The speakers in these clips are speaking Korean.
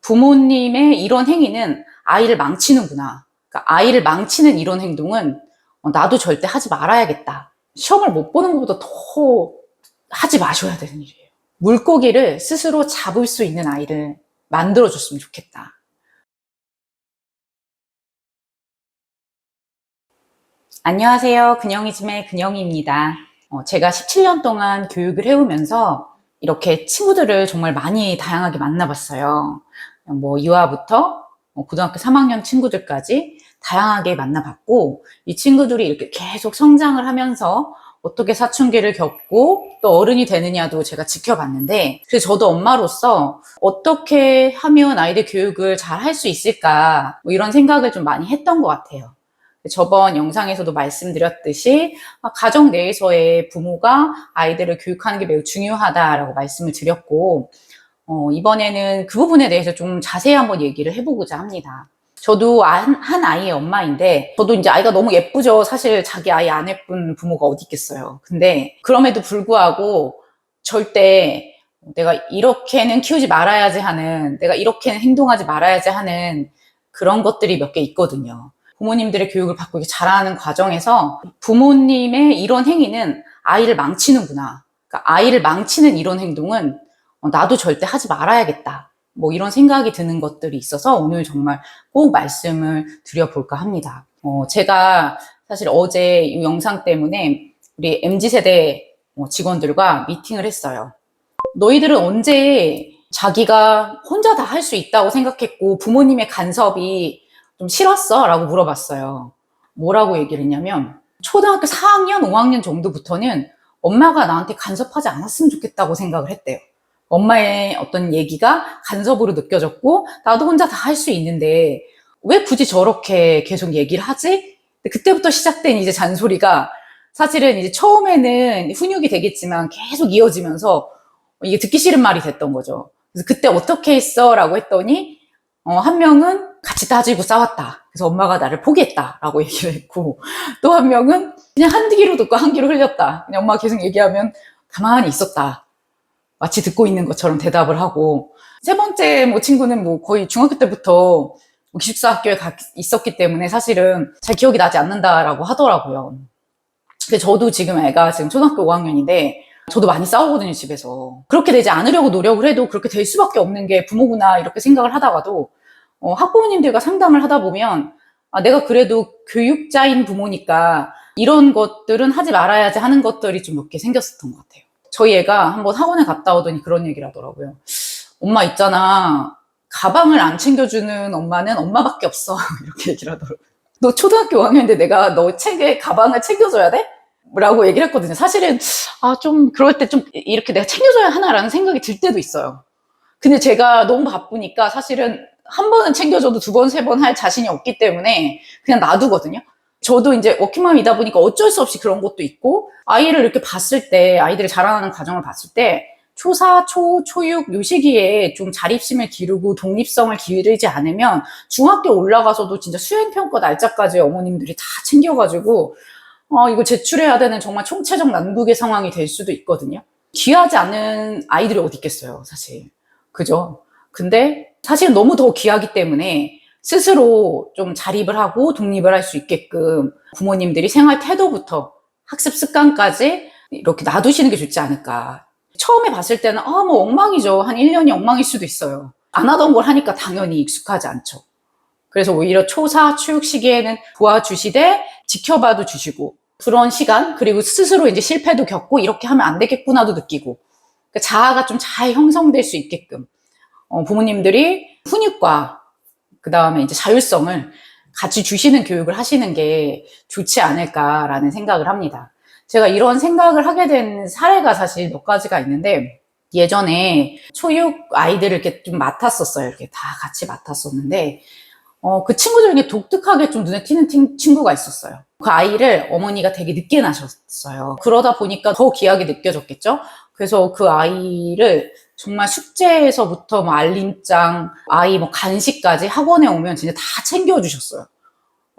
부모님의 이런 행위는 아이를 망치는구나. 그러니까 아이를 망치는 이런 행동은 나도 절대 하지 말아야겠다. 시험을 못 보는 것보다 더 하지 마셔야 되는 일이에요. 물고기를 스스로 잡을 수 있는 아이를 만들어줬으면 좋겠다. 안녕하세요. 근영이즘의 근영이입니다. 제가 17년 동안 교육을 해오면서 이렇게 친구들을 정말 많이 다양하게 만나봤어요. 유아부터 고등학교 3학년 친구들까지 다양하게 만나봤고, 이 친구들이 이렇게 계속 성장을 하면서 어떻게 사춘기를 겪고 또 어른이 되느냐도 제가 지켜봤는데, 그래서 저도 엄마로서 어떻게 하면 아이들 교육을 잘 할 수 있을까, 이런 생각을 좀 많이 했던 것 같아요. 저번 영상에서도 말씀드렸듯이 가정 내에서의 부모가 아이들을 교육하는 게 매우 중요하다라고 말씀을 드렸고, 이번에는 그 부분에 대해서 좀 자세히 한번 얘기를 해보고자 합니다. 저도 한 아이의 엄마인데, 저도 이제 아이가 너무 예쁘죠. 사실 자기 아이 안 예쁜 부모가 어디 있겠어요. 근데 그럼에도 불구하고 절대 내가 이렇게는 키우지 말아야지 하는, 내가 이렇게는 행동하지 말아야지 하는 그런 것들이 몇 개 있거든요. 부모님들의 교육을 받고 자라는 과정에서 부모님의 이런 행위는 아이를 망치는구나. 그러니까 아이를 망치는 이런 행동은 나도 절대 하지 말아야겠다. 이런 생각이 드는 것들이 있어서 오늘 정말 꼭 말씀을 드려볼까 합니다. 제가 사실 어제 이 영상 때문에 우리 MZ세대 직원들과 미팅을 했어요. 너희들은 언제 자기가 혼자 다 할 수 있다고 생각했고 부모님의 간섭이 좀 싫었어? 라고 물어봤어요. 뭐라고 얘기를 했냐면 초등학교 4학년, 5학년 정도부터는 엄마가 나한테 간섭하지 않았으면 좋겠다고 생각을 했대요. 엄마의 어떤 얘기가 간섭으로 느껴졌고 나도 혼자 다 할 수 있는데 왜 굳이 저렇게 계속 얘기를 하지? 그때부터 시작된 이제 잔소리가 사실은 이제 처음에는 훈육이 되겠지만 계속 이어지면서 이게 듣기 싫은 말이 됐던 거죠. 그래서 그때 어떻게 했어? 라고 했더니 한 명은 같이 따지고 싸웠다. 그래서 엄마가 나를 포기했다. 라고 얘기를 했고, 또 한 명은 그냥 한 귀로 듣고 한 귀로 흘렸다. 그냥 엄마가 계속 얘기하면 가만히 있었다. 마치 듣고 있는 것처럼 대답을 하고, 세 번째 친구는 거의 중학교 때부터 기숙사 학교에 있었기 때문에 사실은 잘 기억이 나지 않는다라고 하더라고요. 근데 저도 지금 애가 지금 초등학교 5학년인데 저도 많이 싸우거든요, 집에서. 그렇게 되지 않으려고 노력을 해도 그렇게 될 수밖에 없는 게 부모구나 이렇게 생각을 하다가도 학부모님들과 상담을 하다 보면 내가 그래도 교육자인 부모니까 이런 것들은 하지 말아야지 하는 것들이 좀 몇 개 생겼었던 것 같아요. 저희 애가 한번 학원에 갔다 오더니 그런 얘기를 하더라고요. 엄마 있잖아, 가방을 안 챙겨주는 엄마는 엄마밖에 없어. 이렇게 얘기를 하더라고요. 너 초등학교 5학년인데 내가 너 책에 가방을 챙겨줘야 돼? 라고 얘기를 했거든요. 사실은 좀 그럴 때 좀 이렇게 내가 챙겨줘야 하나라는 생각이 들 때도 있어요. 근데 제가 너무 바쁘니까 사실은 한 번은 챙겨줘도 두 번, 세 번 할 자신이 없기 때문에 그냥 놔두거든요. 저도 이제 워킹맘이다 보니까 어쩔 수 없이 그런 것도 있고, 아이를 이렇게 봤을 때, 아이들이 자라나는 과정을 봤을 때 초사, 초육 요 시기에 좀 자립심을 기르고 독립성을 기르지 않으면 중학교 올라가서도 진짜 수행평가 날짜까지 어머님들이 다 챙겨가지고 이거 제출해야 되는 정말 총체적 난국의 상황이 될 수도 있거든요. 귀하지 않은 아이들이 어디 있겠어요, 사실. 그죠? 근데 사실 너무 더 귀하기 때문에 스스로 좀 자립을 하고 독립을 할 수 있게끔 부모님들이 생활 태도부터 학습 습관까지 이렇게 놔두시는 게 좋지 않을까. 처음에 봤을 때는 엉망이죠. 한 1년이 엉망일 수도 있어요. 안 하던 걸 하니까 당연히 익숙하지 않죠. 그래서 오히려 초사, 초육 시기에는 도와주시되 지켜봐도 주시고 그런 시간, 그리고 스스로 이제 실패도 겪고 이렇게 하면 안 되겠구나도 느끼고, 그러니까 자아가 좀 잘 형성될 수 있게끔 부모님들이 훈육과 그 다음에 이제 자율성을 같이 주시는 교육을 하시는 게 좋지 않을까라는 생각을 합니다. 제가 이런 생각을 하게 된 사례가 사실 몇 가지가 있는데, 예전에 초육 아이들을 이렇게 좀 맡았었어요. 이렇게 다 같이 맡았었는데, 그 친구 중에 독특하게 좀 눈에 띄는 친구가 있었어요. 그 아이를 어머니가 되게 늦게 낳으셨어요. 그러다 보니까 더 귀하게 느껴졌겠죠? 그래서 그 아이를 정말 숙제에서부터 알림장, 아이 간식까지 학원에 오면 진짜 다 챙겨주셨어요.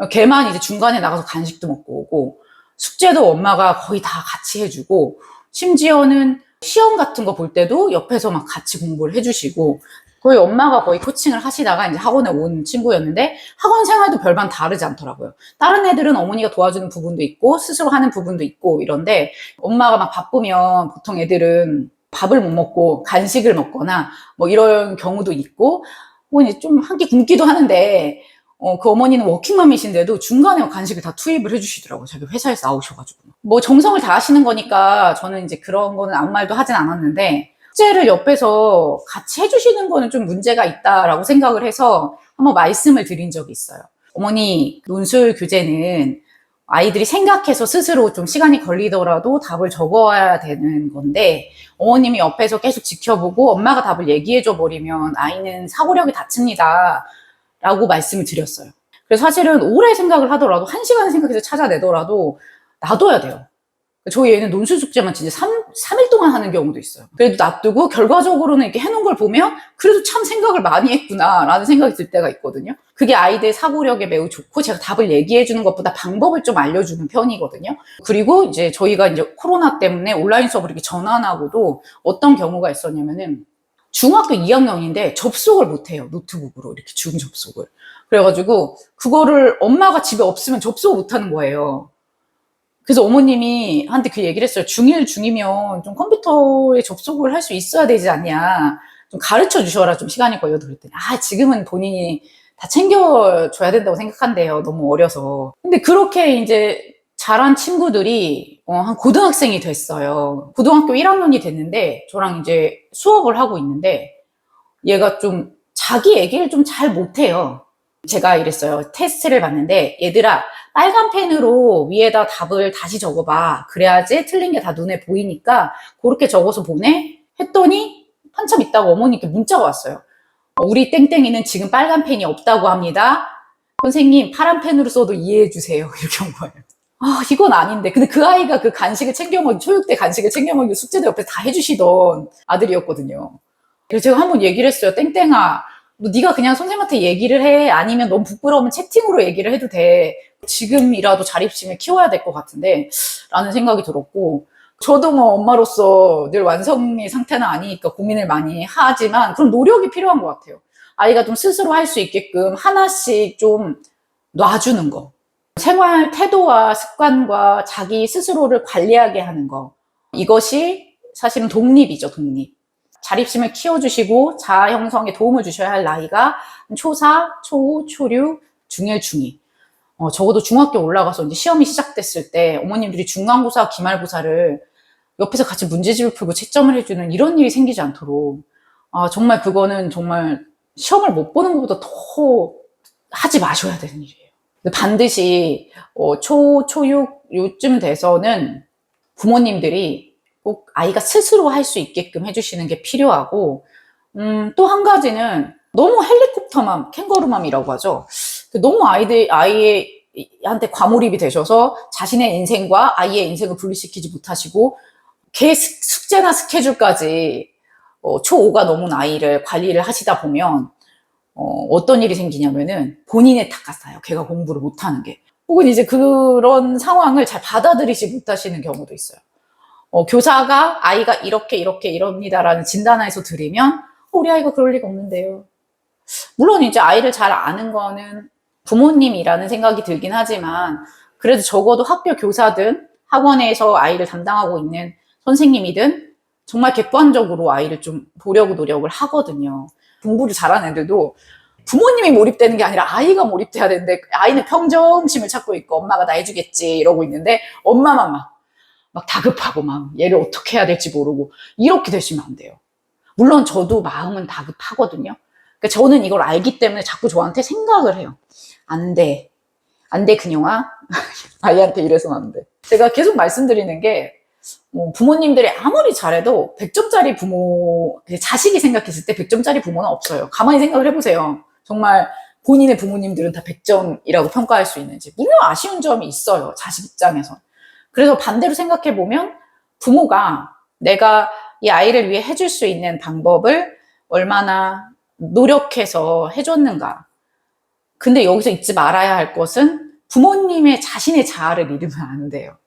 걔만 이제 중간에 나가서 간식도 먹고 오고, 숙제도 엄마가 거의 다 같이 해주고, 심지어는 시험 같은 거 볼 때도 옆에서 막 같이 공부를 해주시고, 거의 엄마가 거의 코칭을 하시다가 이제 학원에 온 친구였는데 학원 생활도 별반 다르지 않더라고요. 다른 애들은 어머니가 도와주는 부분도 있고 스스로 하는 부분도 있고 이런데 엄마가 막 바쁘면 보통 애들은 밥을 못 먹고 간식을 먹거나 뭐 이런 경우도 있고 혹은 좀 한 끼 굶기도 하는데 그 어머니는 워킹맘이신데도 중간에 간식을 다 투입을 해주시더라고요. 자기 회사에서 나오셔가지고. 뭐 정성을 다하시는 거니까 저는 이제 그런 거는 아무 말도 하진 않았는데 숙제를 옆에서 같이 해주시는 거는 좀 문제가 있다라고 생각을 해서 한번 말씀을 드린 적이 있어요. 어머니, 논술 교재는 아이들이 생각해서 스스로 좀 시간이 걸리더라도 답을 적어야 되는 건데 어머님이 옆에서 계속 지켜보고 엄마가 답을 얘기해줘 버리면 아이는 사고력이 다칩니다. 라고 말씀을 드렸어요. 그래서 사실은 오래 생각을 하더라도 1시간 생각해서 찾아내더라도 놔둬야 돼요. 저희 애는 논술 숙제만 진짜 3일 동안 하는 경우도 있어요. 그래도 놔두고 결과적으로는 이렇게 해놓은 걸 보면 그래도 참 생각을 많이 했구나 라는 생각이 들 때가 있거든요. 그게 아이들 사고력에 매우 좋고 제가 답을 얘기해 주는 것보다 방법을 좀 알려주는 편이거든요. 그리고 이제 저희가 이제 코로나 때문에 온라인 수업을 이렇게 전환하고도 어떤 경우가 있었냐면은 중학교 2학년인데 접속을 못해요. 노트북으로 이렇게 줌 접속을. 그래가지고 그거를 엄마가 집에 없으면 접속을 못하는 거예요. 그래서 어머님이 한테 그 얘기를 했어요. 중1, 중2면 좀 컴퓨터에 접속을 할 수 있어야 되지 않냐. 좀 가르쳐 주셔라. 좀 시간이 걸려도 그랬더니 지금은 본인이 다 챙겨줘야 된다고 생각한대요. 너무 어려서. 근데 그렇게 이제 자란 친구들이 한 고등학생이 됐어요. 고등학교 1학년이 됐는데 저랑 이제 수업을 하고 있는데 얘가 좀 자기 얘기를 좀 잘 못해요. 제가 이랬어요. 테스트를 봤는데 얘들아 빨간 펜으로 위에다 답을 다시 적어봐. 그래야지 틀린 게 다 눈에 보이니까 그렇게 적어서 보내? 했더니 한참 있다가 어머니께 문자가 왔어요. 우리 땡땡이는 지금 빨간 펜이 없다고 합니다. 선생님 파란 펜으로 써도 이해해 주세요. 이렇게 온 거예요. 이건 아닌데. 근데 그 아이가 그 간식을 챙겨 먹이, 초육대 간식을 챙겨 먹이고 숙제도 옆에 다 해주시던 아들이었거든요. 그래서 제가 한번 얘기를 했어요. 땡땡아, 너 네가 그냥 선생님한테 얘기를 해. 아니면 너무 부끄러우면 채팅으로 얘기를 해도 돼. 지금이라도 자립심을 키워야 될 것 같은데 라는 생각이 들었고 저도 뭐 엄마로서 늘 완성의 상태는 아니니까 고민을 많이 하지만 그런 노력이 필요한 것 같아요. 아이가 좀 스스로 할 수 있게끔 하나씩 좀 놔주는 거. 생활 태도와 습관과 자기 스스로를 관리하게 하는 거. 이것이 사실은 독립이죠, 독립. 자립심을 키워주시고 자아 형성에 도움을 주셔야 할 나이가 초4, 초5, 초6, 중1, 중2. 적어도 중학교 올라가서 이제 시험이 시작됐을 때 어머님들이 중간고사, 기말고사를 옆에서 같이 문제집을 풀고 채점을 해주는 이런 일이 생기지 않도록 정말 그거는 정말 시험을 못 보는 것보다 더 하지 마셔야 되는 일이에요. 반드시 초6 요쯤 돼서는 부모님들이 꼭 아이가 스스로 할 수 있게끔 해주시는 게 필요하고 또 한 가지는 너무 헬리콥터맘, 캥거루맘이라고 하죠. 너무 아이한테 과몰입이 되셔서 자신의 인생과 아이의 인생을 분리시키지 못하시고 걔 숙제나 스케줄까지 초5가 넘은 아이를 관리를 하시다 보면 어떤 일이 생기냐면은 본인의 탓 같아요. 걔가 공부를 못하는 게. 혹은 이제 그런 상황을 잘 받아들이지 못하시는 경우도 있어요. 교사가 아이가 이렇게 이럽니다라는 진단에서 들으면 우리 아이가 그럴 리가 없는데요. 물론 이제 아이를 잘 아는 거는 부모님이라는 생각이 들긴 하지만 그래도 적어도 학교 교사든 학원에서 아이를 담당하고 있는 선생님이든 정말 객관적으로 아이를 좀 보려고 노력을 하거든요. 공부를 잘하는 애들도 부모님이 몰입되는 게 아니라 아이가 몰입돼야 되는데 아이는 평정심을 찾고 있고 엄마가 나 해주겠지 이러고 있는데 엄마만 막 다급하고 막 얘를 어떻게 해야 될지 모르고 이렇게 되시면 안 돼요. 물론 저도 마음은 다급하거든요. 그러니까 저는 이걸 알기 때문에 자꾸 저한테 생각을 해요. 안 돼. 안 돼, 그녀아. 아이한테 이래서는 안 돼. 제가 계속 말씀드리는 게 부모님들이 아무리 잘해도 100점짜리 부모, 자식이 생각했을 때 100점짜리 부모는 없어요. 가만히 생각을 해보세요. 정말 본인의 부모님들은 다 100점이라고 평가할 수 있는지. 물론 아쉬운 점이 있어요. 자식 입장에서. 그래서 반대로 생각해보면 부모가 내가 이 아이를 위해 해줄 수 있는 방법을 얼마나 노력해서 해줬는가. 근데 여기서 잊지 말아야 할 것은 부모님의 자신의 자아를 잃으면 안 돼요.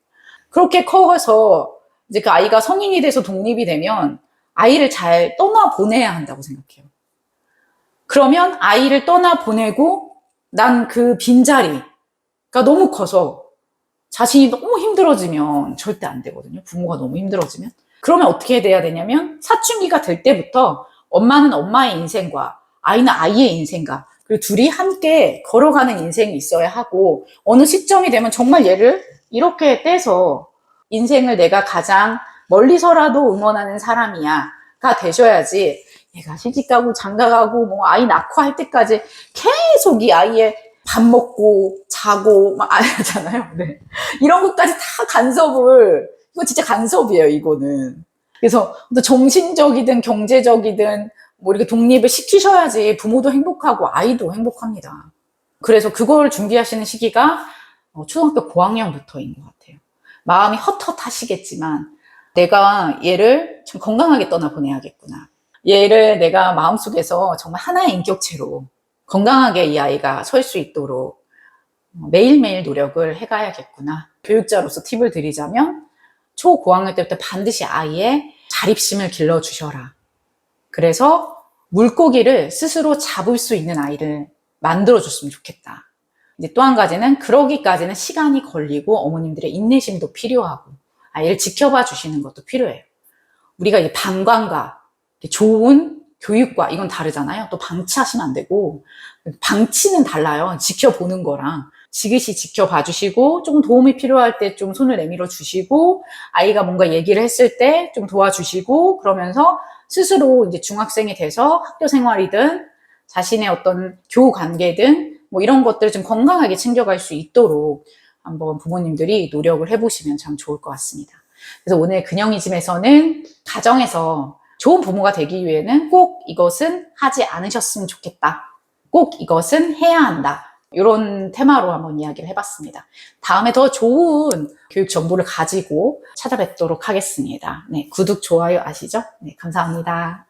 그렇게 커서 이제 그 아이가 성인이 돼서 독립이 되면 아이를 잘 떠나 보내야 한다고 생각해요. 그러면 아이를 떠나 보내고 난 그 빈자리가 너무 커서 자신이 너무 힘들어지면 절대 안 되거든요. 부모가 너무 힘들어지면. 그러면 어떻게 돼야 되냐면 사춘기가 될 때부터 엄마는 엄마의 인생과 아이는 아이의 인생과 그리고 둘이 함께 걸어가는 인생이 있어야 하고 어느 시점이 되면 정말 얘를 이렇게 떼서 인생을 내가 가장 멀리서라도 응원하는 사람이야가 되셔야지 얘가 시집가고 장가가고 뭐 아이 낳고 할 때까지 계속 이 아이의 밥 먹고 자고 막 하잖아요. 네. 이런 것까지 다 간섭을 이거 진짜 간섭이에요. 이거는. 그래서 또 정신적이든 경제적이든 뭐 이렇게 독립을 시키셔야지 부모도 행복하고 아이도 행복합니다. 그래서 그걸 준비하시는 시기가 초등학교 고학년부터인 것 같아요. 마음이 헛헛하시겠지만 내가 얘를 좀 건강하게 떠나보내야겠구나. 얘를 내가 마음속에서 정말 하나의 인격체로 건강하게 이 아이가 설 수 있도록 매일매일 노력을 해가야겠구나. 교육자로서 팁을 드리자면 초고학년 때부터 반드시 아이의 자립심을 길러주셔라. 그래서 물고기를 스스로 잡을 수 있는 아이를 만들어줬으면 좋겠다. 이제 또 한 가지는 그러기까지는 시간이 걸리고 어머님들의 인내심도 필요하고 아이를 지켜봐 주시는 것도 필요해요. 우리가 이 방광과 좋은 교육과 이건 다르잖아요. 또 방치하시면 안 되고 방치는 달라요. 지켜보는 거랑 지그시 지켜봐 주시고 좀 도움이 필요할 때 좀 손을 내밀어 주시고 아이가 뭔가 얘기를 했을 때 좀 도와주시고 그러면서 스스로 이제 중학생이 돼서 학교 생활이든 자신의 어떤 교우 관계든 뭐 이런 것들을 좀 건강하게 챙겨갈 수 있도록 한번 부모님들이 노력을 해보시면 참 좋을 것 같습니다. 그래서 오늘 근영이즘에서는 가정에서 좋은 부모가 되기 위해는 꼭 이것은 하지 않으셨으면 좋겠다. 꼭 이것은 해야 한다. 이런 테마로 한번 이야기를 해봤습니다. 다음에 더 좋은 교육 정보를 가지고 찾아뵙도록 하겠습니다. 네, 구독, 좋아요 아시죠? 네, 감사합니다.